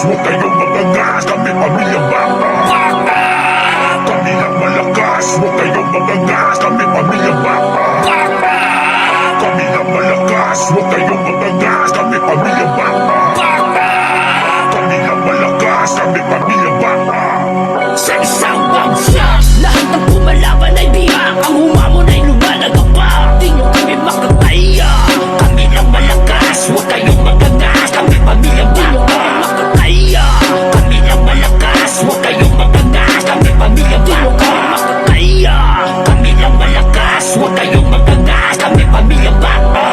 huwag kayong magagas, kami pamilya bata. Kami lang malakas, huwag kayong magagas, kami pamilya bata. Kami lang malakas, huwag kayong magagas, kami pamilya bata. Kami lang malakas, kami pamilya bata. Sa isang bagsak, lahat ng pumalaban ay biyak. Ang humamon ay lumalaga pa, di nyo kami makakaya. Kami lang malakas, huwag kayong magagas, kami pamilya bata. Makakaya, kami lang malakas, huwag kayong magagas, kami pamilya bata. Makakaya, kami lang malakas, huwag kayong magagas, kami pamilya bata.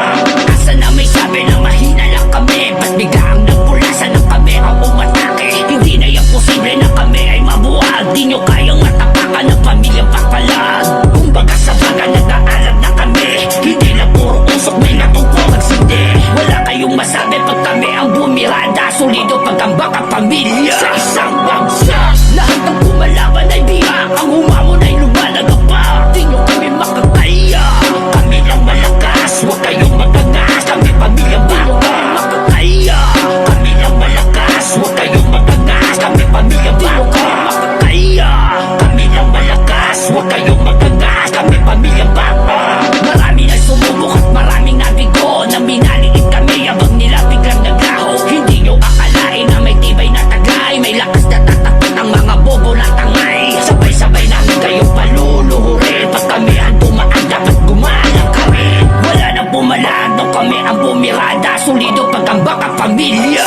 Asa na may sabi na mahina lang kami, ba't biglang nagpulasan na kami ang umatake? Hindi na yung posible na kami ay mabuhat. Di nyo kayang matapakan ng pamilya papalag. Kumbaga sa baga nag-aalag na kami, hindi na puro usok, may natupo magsindi. Wala kayong masabi pag kami ang bumirada, solido pagkambak ang pamilya. Sa isang bagsak, lahat ng pumalaban ay biyak. Ang humamon ay lumalaga pa, di nyo kami makakaya. Kami lang malakas, huwag kayong magagas, kami pamilya bata. Makakaya, kami lang malakas, huwag kayong magagas, kami pamilya bata. Makakaya, kami lang malakas, huwag kayong magagas, kami pamilya bata. Marami na sumubok at maraming nabigo, na minaliit kami abang nila biglang naglaho. Hindi nyo akalain na may tibay na tagay, may lakas na tatapat ang mga bobo na tangay. Sabay-sabay namin kayong paluluhurin, pag kami ang tumaan dapat gumalang kami. Wala nang pumalaan nung kami ang bumirada, solido pagkambak ang pamilya.